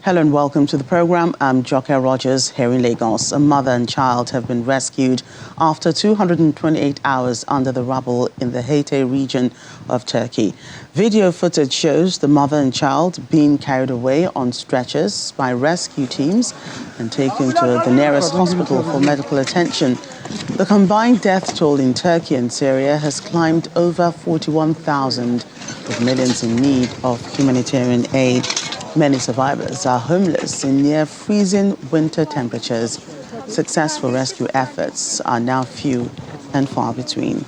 Hello and welcome to the program. I'm Joke Rogers here in Lagos. A mother and child have been rescued after 228 hours under the rubble in the Hatay region of Turkey. Video footage shows the mother and child being carried away on stretchers by rescue teams and taken to the nearest hospital for medical attention. The combined death toll in Turkey and Syria has climbed over 41,000, with millions in need of humanitarian aid. Many survivors are homeless in near freezing winter temperatures. Successful rescue efforts are now few and far between.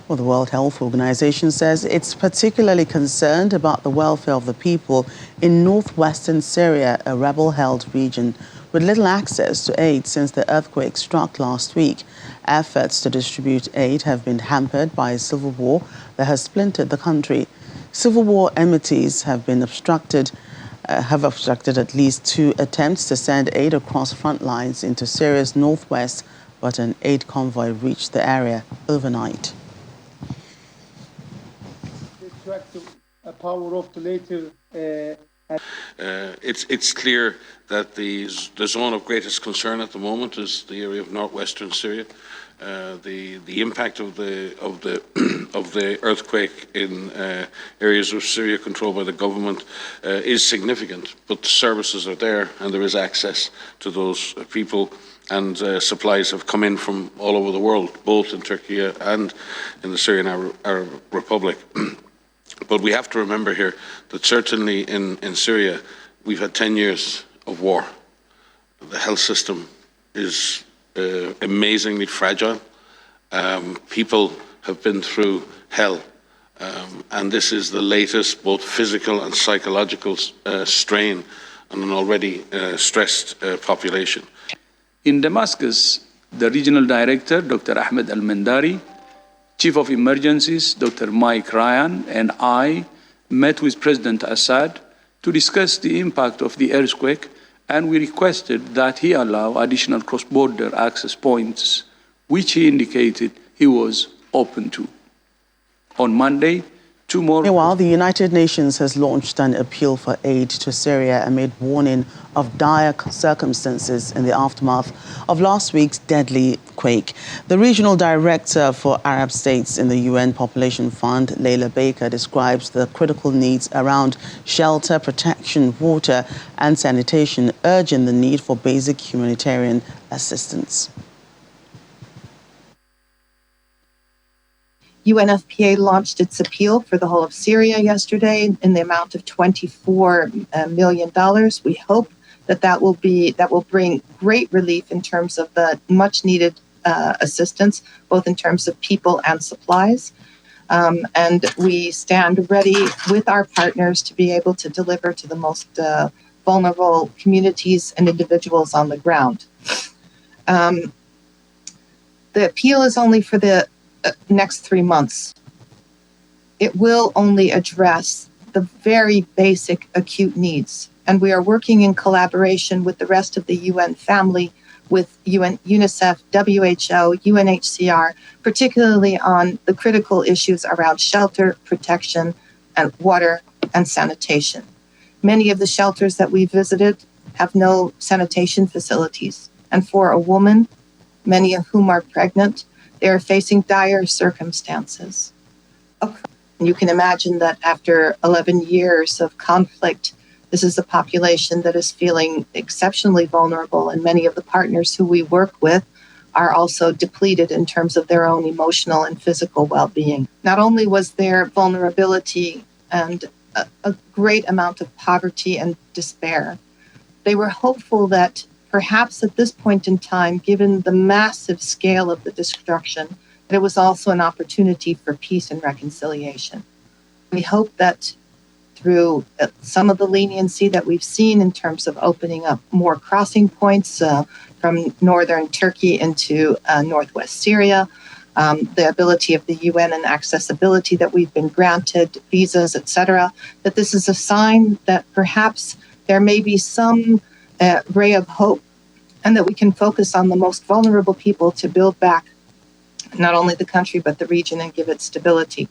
Well, the World Health Organization says it's particularly concerned about the welfare of the people in northwestern Syria, a rebel-held region with little access to aid since the earthquake struck last week. Efforts to distribute aid have been hampered by a civil war that has splintered the country. Civil war enmities have obstructed at least 2 attempts to send aid across front lines into Syria's northwest, but an aid convoy reached the area overnight. Power of the later. It's clear that the zone of greatest concern at the moment is the area of northwestern Syria. The impact of the earthquake in areas of Syria controlled by the government is significant, but the services are there and there is access to those people, and supplies have come in from all over the world, both in Turkey and in the Syrian Arab Republic. But we have to remember here that certainly in Syria, we've had 10 years of war. The health system is amazingly fragile. People have been through hell. And this is the latest, both physical and psychological strain on an already stressed population. In Damascus, the regional director, Dr. Ahmed Al-Mandari, Chief of Emergencies, Dr. Mike Ryan, and I met with President Assad to discuss the impact of the earthquake, and we requested that he allow additional cross-border access points, which he indicated he was open to. On Monday, 2 more... Meanwhile, the United Nations has launched an appeal for aid to Syria amid warning of dire circumstances in the aftermath of last week's deadly quake. The regional director for Arab states in the UN Population Fund, Leila Baker, describes the critical needs around shelter, protection, water and sanitation, urging the need for basic humanitarian assistance. UNFPA launched its appeal for the whole of Syria yesterday in the amount of $24 million. We hope that will bring great relief in terms of the much needed assistance, both in terms of people and supplies. And we stand ready with our partners to be able to deliver to the most vulnerable communities and individuals on the ground. The appeal is only for the next 3 months. It will only address the very basic acute needs. And we are working in collaboration with the rest of the UN family, with UNICEF, WHO, UNHCR, particularly on the critical issues around shelter, protection, and water and sanitation. Many of the shelters that we visited have no sanitation facilities. And for a woman, many of whom are pregnant, they are facing dire circumstances. You can imagine that after 11 years of conflict, this is a population that is feeling exceptionally vulnerable, and many of the partners who we work with are also depleted in terms of their own emotional and physical well-being. Not only was there vulnerability and a great amount of poverty and despair, they were hopeful that perhaps at this point in time, given the massive scale of the destruction, that it was also an opportunity for peace and reconciliation. We hope that through some of the leniency that we've seen in terms of opening up more crossing points from northern Turkey into northwest Syria, the ability of the UN and accessibility that we've been granted, visas, etc., that this is a sign that perhaps there may be some ray of hope, and that we can focus on the most vulnerable people to build back not only the country but the region and give it stability.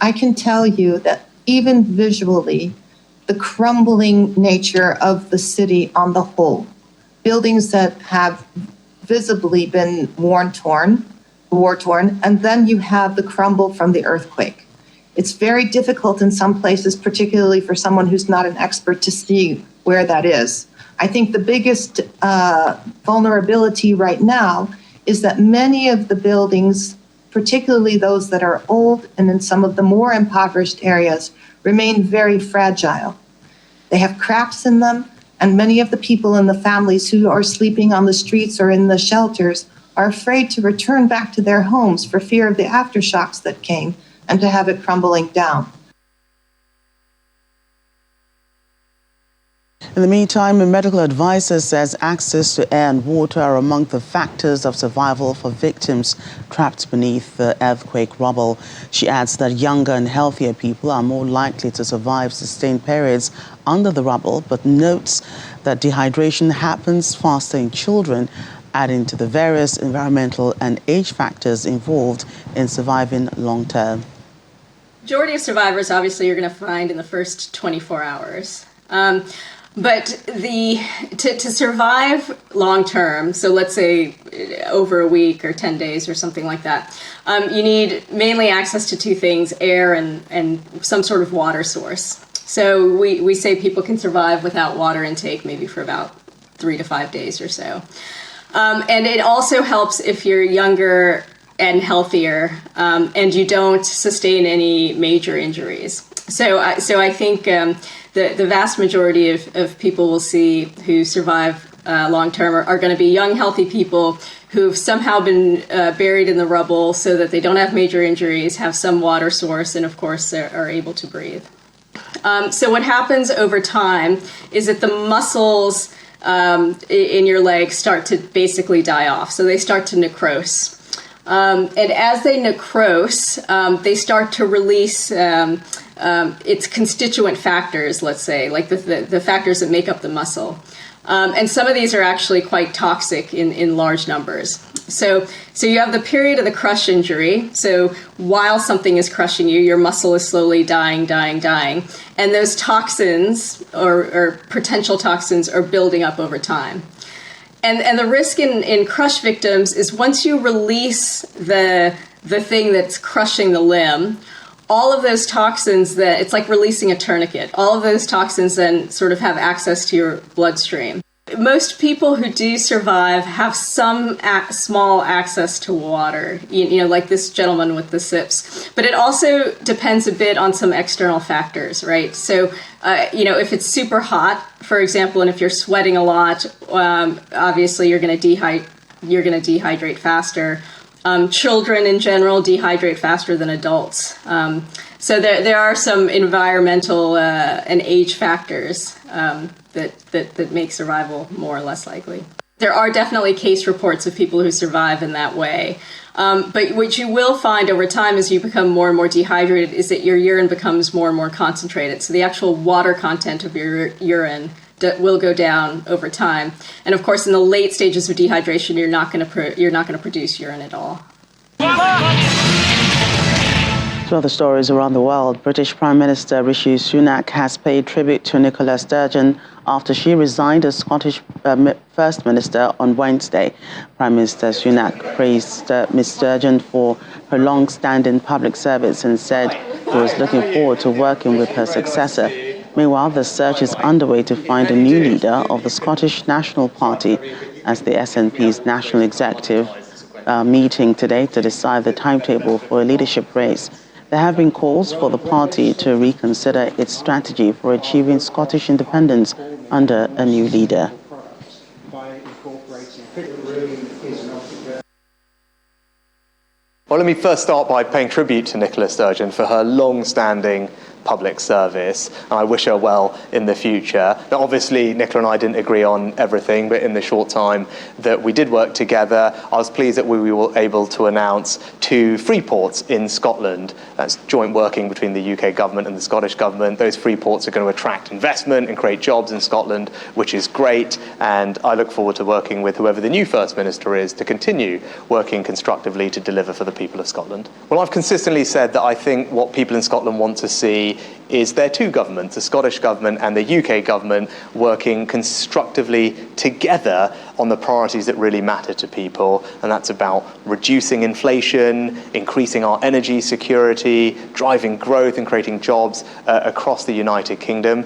I can tell you that even visually, the crumbling nature of the city on the whole, buildings that have visibly been war-torn, and then you have the crumble from the earthquake. It's very difficult in some places, particularly for someone who's not an expert, to see where that is. I think the biggest vulnerability right now is that many of the buildings, particularly those that are old and in some of the more impoverished areas, remain very fragile. They have cracks in them, and many of the people in the families who are sleeping on the streets or in the shelters are afraid to return back to their homes for fear of the aftershocks that came and to have it crumbling down. In the meantime, a medical advisor says access to air and water are among the factors of survival for victims trapped beneath the earthquake rubble. She adds that younger and healthier people are more likely to survive sustained periods under the rubble, but notes that dehydration happens faster in children, adding to the various environmental and age factors involved in surviving long term. Majority of survivors, obviously, you're going to find in the first 24 hours. But to survive long term, so let's say over a week or 10 days or something like that, you need mainly access to two things: air and some sort of water source. So we say people can survive without water intake maybe for about 3 to 5 days or so. And it also helps if you're younger and healthier, and you don't sustain any major injuries. So I think the vast majority of people we'll see who survive long-term are going to be young, healthy people who've somehow been buried in the rubble so that they don't have major injuries, have some water source, and of course are able to breathe. So what happens over time is that the muscles in your legs start to basically die off. So they start to necrose. And as they necrose, they start to release its constituent factors, let's say, like the factors that make up the muscle. And some of these are actually quite toxic in large numbers. So you have the period of the crush injury. So while something is crushing you, your muscle is slowly dying. And those toxins or potential toxins are building up over time. And the risk in crush victims is once you release the thing that's crushing the limb, all of those toxins it's like releasing a tourniquet. All of those toxins then sort of have access to your bloodstream. Most people who do survive have some small access to water, you know, like this gentleman with the sips. But it also depends a bit on some external factors, right? So, you know, if it's super hot, for example, and if you're sweating a lot, obviously you're going to dehydrate faster. Children in general dehydrate faster than adults. So there are some environmental and age factors that make survival more or less likely. There are definitely case reports of people who survive in that way. But what you will find over time as you become more and more dehydrated is that your urine becomes more and more concentrated. So the actual water content of your urine will go down over time. And of course, in the late stages of dehydration, you're not going to produce urine at all. To other stories around the world, British Prime Minister Rishi Sunak has paid tribute to Nicola Sturgeon after she resigned as Scottish First Minister on Wednesday. Prime Minister Sunak praised Ms Sturgeon for her long-standing public service and said he was looking forward to working with her successor. Meanwhile, the search is underway to find a new leader of the Scottish National Party as the SNP's national executive meeting today to decide the timetable for a leadership race. There have been calls for the party to reconsider its strategy for achieving Scottish independence under a new leader. Well, let me first start by paying tribute to Nicola Sturgeon for her long-standing public service, and I wish her well in the future. Now, obviously, Nicola and I didn't agree on everything, but in the short time that we did work together, I was pleased that we were able to announce 2 free ports in Scotland. That's joint working between the UK government and the Scottish government. Those free ports are going to attract investment and create jobs in Scotland, which is great, and I look forward to working with whoever the new First Minister is to continue working constructively to deliver for the people of Scotland. Well, I've consistently said that I think what people in Scotland want to see is their 2 governments, the Scottish government and the UK government, working constructively together on the priorities that really matter to people, and that's about reducing inflation, increasing our energy security, driving growth and creating jobs across the United Kingdom.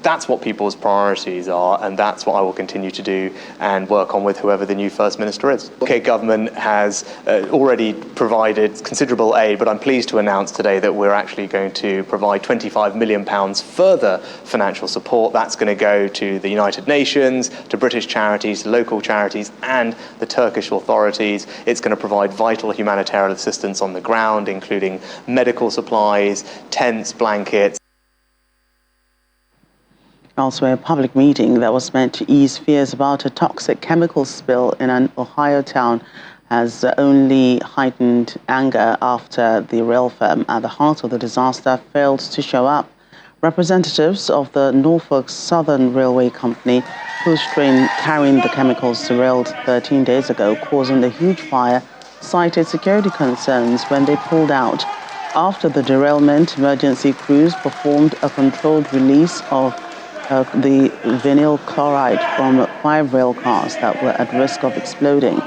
That's what people's priorities are, and that's what I will continue to do and work on with whoever the new First Minister is. The UK government has already provided considerable aid, but I'm pleased to announce today that we're actually going to provide £25 million further financial support. That's going to go to the United Nations, to British charities, to local charities, and the Turkish authorities. It's going to provide vital humanitarian assistance on the ground, including medical supplies, tents, blankets. Elsewhere, a public meeting that was meant to ease fears about a toxic chemical spill in an Ohio town has only heightened anger after the rail firm at the heart of the disaster failed to show up. Representatives of the Norfolk Southern Railway Company, whose train carrying the chemicals derailed 13 days ago, causing a huge fire, cited security concerns when they pulled out. After the derailment, emergency crews performed a controlled release of the vinyl chloride from 5 rail cars that were at risk of exploding.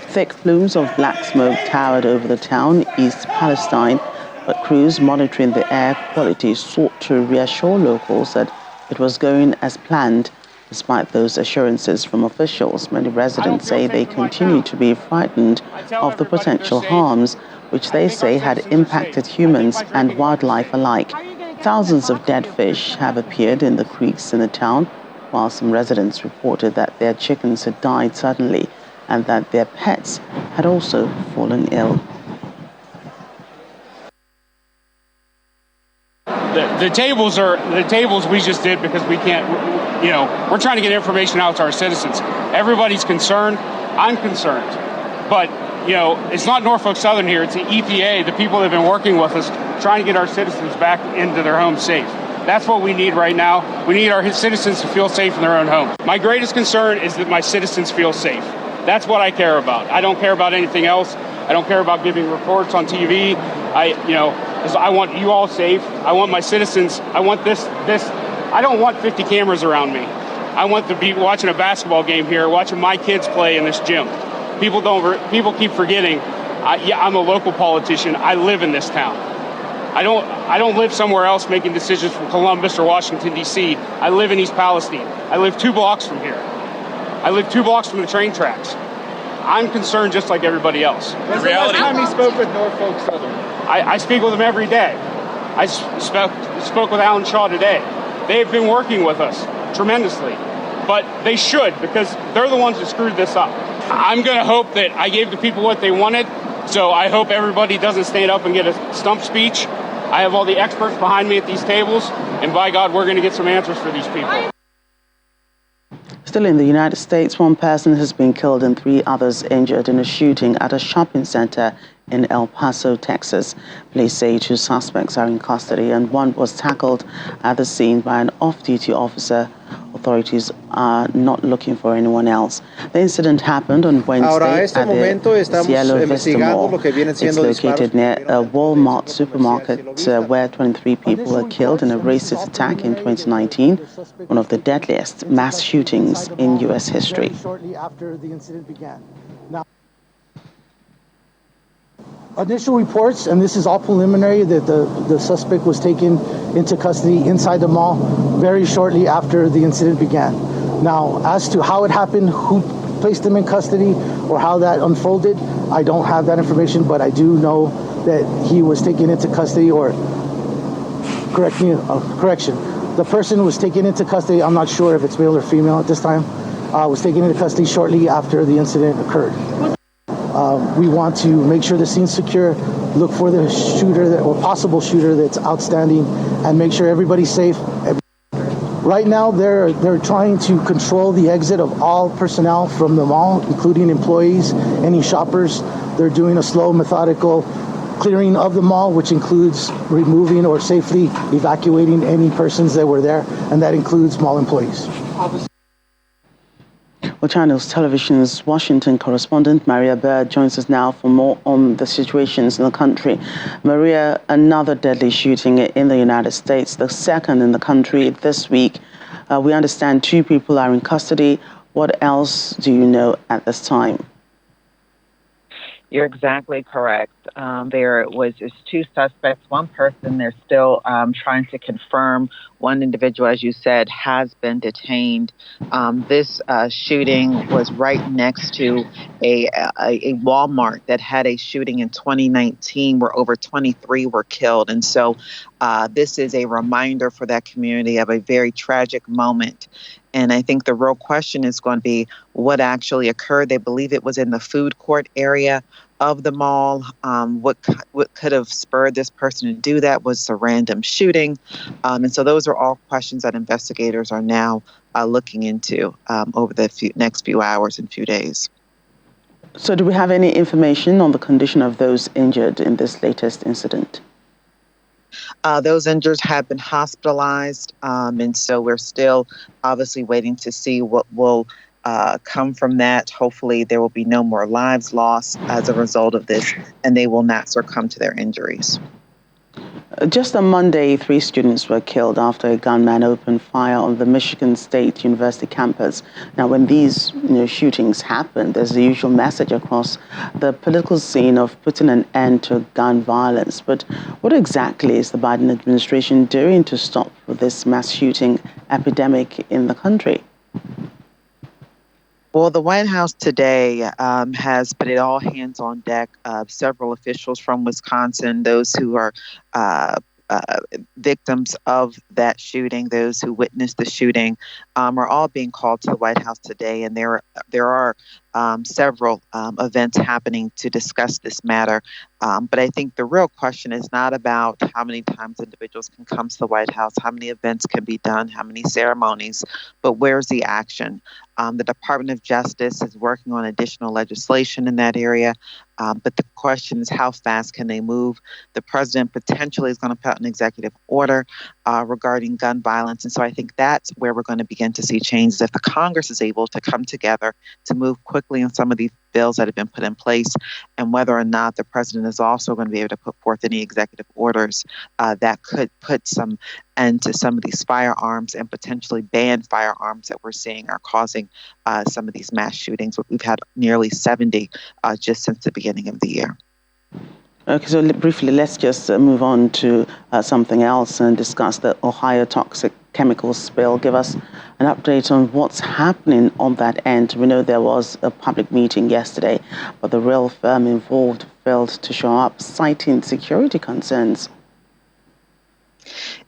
Thick plumes of black smoke towered over the town, East Palestine, but crews monitoring the air quality sought to reassure locals that it was going as planned. Despite those assurances from officials, many residents say they continue to be frightened of the potential harms, which they say had impacted humans and wildlife alike. Thousands of dead fish have appeared in the creeks in the town, while some residents reported that their chickens had died suddenly and that their pets had also fallen ill. The tables we just did because we can't, we're trying to get information out to our citizens. Everybody's concerned. I'm concerned. But, it's not Norfolk Southern here. It's the EPA, the people that have been working with us, trying to get our citizens back into their homes safe. That's what we need right now. We need our citizens to feel safe in their own homes. My greatest concern is that my citizens feel safe. That's what I care about. I don't care about anything else. I don't care about giving reports on TV. I want you all safe. I want my citizens. I want this. I don't want 50 cameras around me. I want to be watching a basketball game here, watching my kids play in this gym. People keep forgetting. I'm a local politician. I live in this town. I don't live somewhere else making decisions from Columbus or Washington, D.C. I live in East Palestine. I live 2 blocks from here. I live 2 blocks from the train tracks. I'm concerned just like everybody else. When's the last time you spoke with Norfolk Southern? I speak with them every day. I spoke with Alan Shaw today. They've been working with us tremendously, but they should, because they're the ones that screwed this up. I'm going to hope that I gave the people what they wanted, so I hope everybody doesn't stand up and get a stump speech. I have all the experts behind me at these tables, and by God, we're going to get some answers for these people. Still in the United States, 1 person has been killed and 3 others injured in a shooting at a shopping center in El Paso, Texas. Police say 2 suspects are in custody and 1 was tackled at the scene by an off-duty officer. Authorities are not looking for anyone else. The incident happened on Wednesday at the Cielo Vista Mall. It's located near a Walmart supermarket where 23 people were killed in a racist attack in 2019, one of the deadliest mass shootings in U.S. history. Shortly after the incident began. Initial reports, and this is all preliminary, that the suspect was taken into custody inside the mall very shortly after the incident began. Now, as to how it happened, who placed him in custody, or how that unfolded, I don't have that information, but I do know that he was taken into custody, or correction. The person who was taken into custody, I'm not sure if it's male or female at this time, was taken into custody shortly after the incident occurred. We want to make sure the scene's secure, look for the shooter or possible shooter that's outstanding, and make sure everybody's safe. Right now, they're trying to control the exit of all personnel from the mall, including employees, any shoppers. They're doing a slow, methodical clearing of the mall, which includes removing or safely evacuating any persons that were there, and that includes mall employees. Well, Channels Television's Washington correspondent Maria Bird joins us now for more on the situations in the country. Maria, another deadly shooting in the United States, the second in the country this week. We understand 2 people are in custody. What else do you know at this time? You're exactly correct. There was 2 suspects, 1 person. They're still trying to confirm. 1 individual, as you said, has been detained. This shooting was right next to a Walmart that had a shooting in 2019 where over 23 were killed. And so this is a reminder for that community of a very tragic moment. And I think the real question is going to be what actually occurred. They believe it was in the food court area of the mall. What could have spurred this person to do that? Was a random shooting. And so those are all questions that investigators are now looking into over the next few hours and few days. So do we have any information on the condition of those injured in this latest incident? Those injured have been hospitalized, and so we're still obviously waiting to see what will come from that. Hopefully there will be no more lives lost as a result of this, and they will not succumb to their injuries. Just on Monday, 3 students were killed after a gunman opened fire on the Michigan State University campus. Now, when these shootings happen, there's the usual message across the political scene of putting an end to gun violence. But what exactly is the Biden administration doing to stop this mass shooting epidemic in the country? Well, the White House today has put it all hands on deck. Several officials from Wisconsin, those who are victims of that shooting, those who witnessed the shooting, are all being called to the White House today. And there are several events happening to discuss this matter. But I think the real question is not about how many times individuals can come to the White House, how many events can be done, how many ceremonies, but where's the action? The Department of Justice is working on additional legislation in that area. But the question is, how fast can they move? The president potentially is going to put out an executive order regarding gun violence. And so I think that's where we're going to begin to see changes if the Congress is able to come together to move quickly on some of these bills that have been put in place, and whether or not the president is also going to be able to put forth any executive orders that could put some end to some of these firearms and potentially ban firearms that we're seeing are causing some of these mass shootings. We've had nearly 70 just since the beginning of the year. Okay, so briefly, let's just move on to something else and discuss the Ohio toxic chemicals spill. Give us an update on what's happening on that end. We know there was a public meeting yesterday, but the rail firm involved failed to show up, citing security concerns.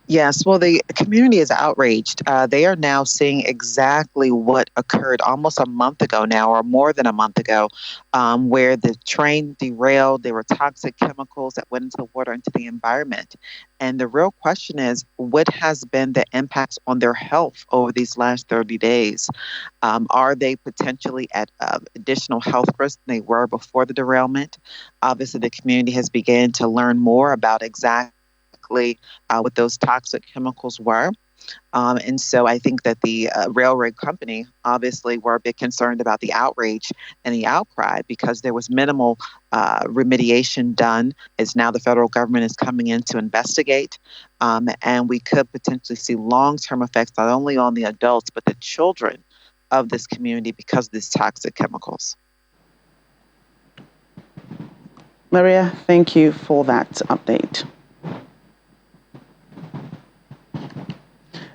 Yes, well, the community is outraged. They are now seeing exactly what occurred almost a month ago now, or more than a month ago, where the train derailed. There were toxic chemicals that went into the water, into the environment. And the real question is, what has been the impacts on their health over these last 30 days? Are they potentially at additional health risk than they were before the derailment? Obviously, the community has begun to learn more about exactly what those toxic chemicals were. And so I think that the railroad company obviously were a bit concerned about the outrage and the outcry because there was minimal remediation done. As now the federal government is coming in to investigate. And we could potentially see long-term effects not only on the adults, but the children of this community because of these toxic chemicals. Maria, thank you for that update.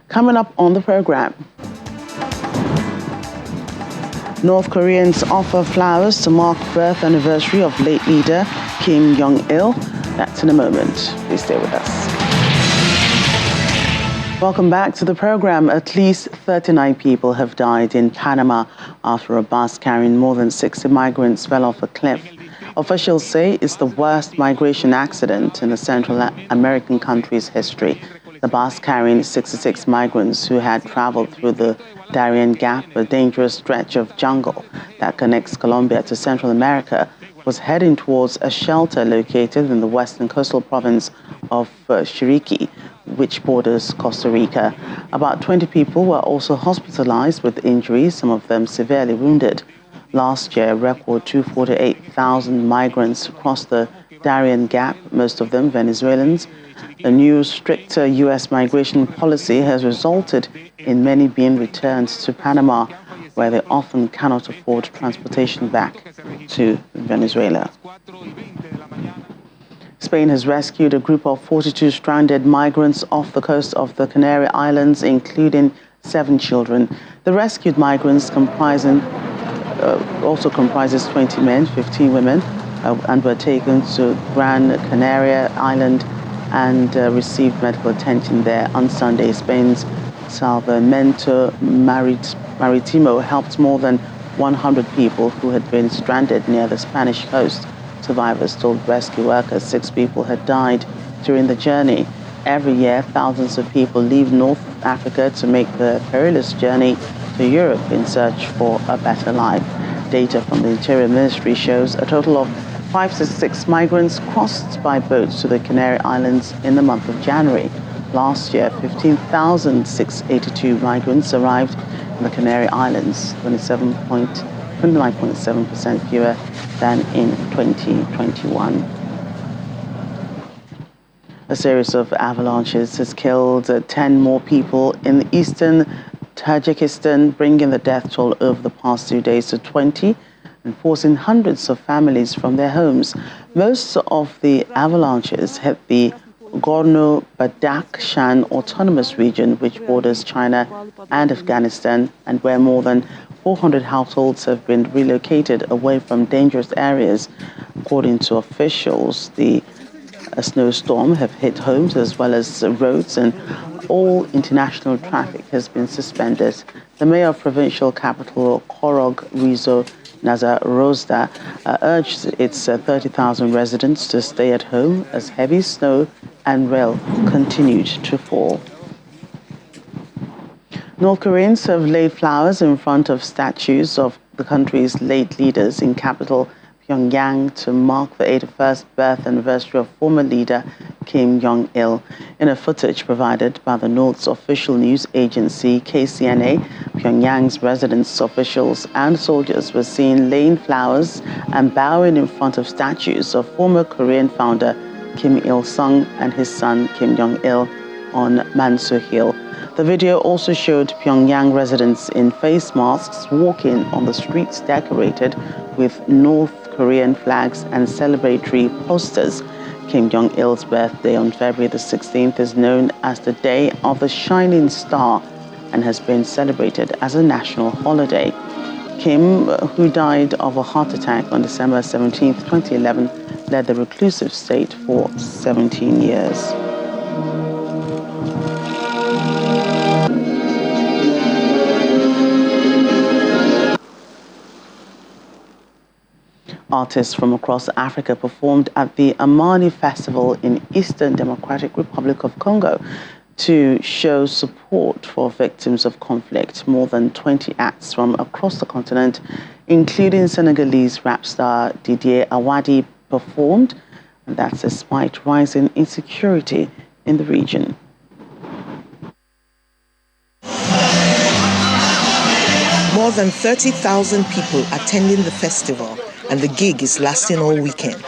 Coming up on the program, North Koreans offer flowers to mark birth anniversary of late leader Kim Jong-il. That's in a moment. Please stay with us. Welcome back to the program. At least 39 people have died in Panama after a bus carrying more than 60 migrants fell off a cliff Officials say it's the worst migration accident in the Central American country's history. The bus carrying 66 migrants who had traveled through the Darien Gap, a dangerous stretch of jungle that connects Colombia to Central America, was heading towards a shelter located in the western coastal province of Chiriquí, which borders Costa Rica. About 20 people were also hospitalized with injuries, some of them severely wounded. Last year, a record 248,000 migrants crossed the Darien Gap, most of them Venezuelans. The new stricter U.S. migration policy has resulted in many being returned to Panama, where they often cannot afford transportation back to Venezuela. Spain has rescued a group of 42 stranded migrants off the coast of the Canary Islands, including 7 children. The rescued migrants also comprises 20 men, 15 women, and were taken to Gran Canaria Island and received medical attention there on Sunday. Spain's Salvamento Maritimo helped more than 100 people who had been stranded near the Spanish coast. Survivors told rescue workers 6 people had died during the journey. Every year, thousands of people leave North Africa to make the perilous journey to Europe in search for a better life. Data from the Interior Ministry shows a total of 566 migrants crossed by boats to the Canary Islands in the month of January. Last year, 15,682 migrants arrived in the Canary Islands, 29.7% fewer than in 2021. A series of avalanches has killed 10 more people in eastern Tajikistan, bringing the death toll over the past 2 days to 20 and forcing hundreds of families from their homes. Most of the avalanches hit the Gorno-Badakhshan Autonomous Region, which borders China and Afghanistan, and where more than 400 households have been relocated away from dangerous areas. According to officials, a snowstorm have hit homes as well as roads, and all international traffic has been suspended. The mayor of provincial capital Korog Rizo Nazarozda urged its 30,000 residents to stay at home as heavy snow and rain continued to fall. North Koreans have laid flowers in front of statues of the country's late leaders in capital Pyongyang to mark the 81st birth anniversary of former leader Kim Jong-il. In a footage provided by the North's official news agency KCNA, Pyongyang's residents, officials and soldiers were seen laying flowers and bowing in front of statues of former Korean founder Kim Il-sung and his son Kim Jong-il on Mansu Hill. The video also showed Pyongyang residents in face masks walking on the streets decorated with North Korean flags and celebratory posters. Kim Jong-il's birthday on February the 16th is known as the Day of the Shining Star and has been celebrated as a national holiday. Kim, who died of a heart attack on December 17, 2011, led the reclusive state for 17 years. Artists from across Africa performed at the Amani Festival in Eastern Democratic Republic of Congo to show support for victims of conflict. More than 20 acts from across the continent, including Senegalese rap star Didier Awadi, performed, and that's despite rising insecurity in the region. More than 30,000 people attending the festival, and the gig is lasting all weekend.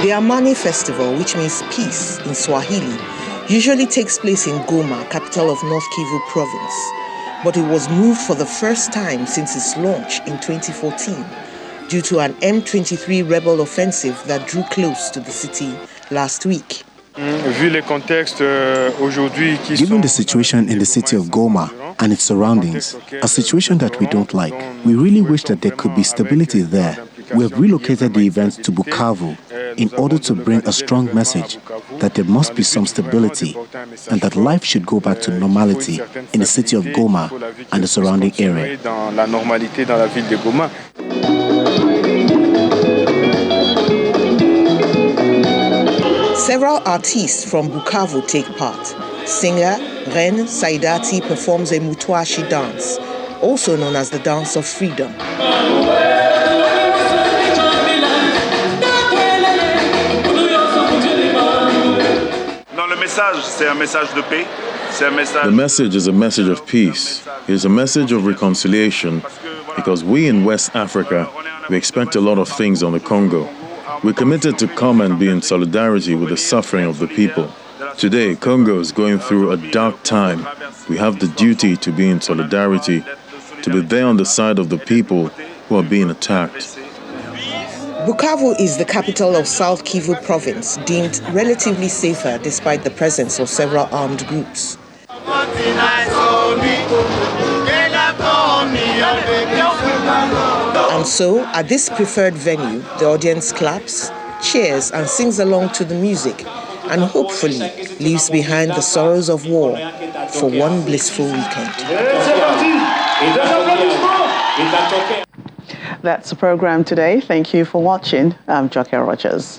The Amani Festival, which means peace in Swahili, usually takes place in Goma, capital of North Kivu province. But it was moved for the first time since its launch in 2014 due to an M23 rebel offensive that drew close to the city last week. Given the situation in the city of Goma and its surroundings, a situation that we don't like, we really wish that there could be stability there. We have relocated the event to Bukavu in order to bring a strong message that there must be some stability and that life should go back to normality in the city of Goma and the surrounding area. Several artists from Bukavu take part. Singer Ren Saidati performs a Mutwashi dance, also known as the dance of freedom. The message is a message of peace. It is a message of reconciliation because we in West Africa, we expect a lot of things on the Congo. We're committed to come and be in solidarity with the suffering of the people. Today, Congo is going through a dark time. We have the duty to be in solidarity, to be there on the side of the people who are being attacked. Bukavu is the capital of South Kivu province, deemed relatively safer despite the presence of several armed groups. And so, at this preferred venue, the audience claps, cheers, and sings along to the music, and hopefully leaves behind the sorrows of war for one blissful weekend. That's the program today. Thank you for watching. I'm Joker Rogers.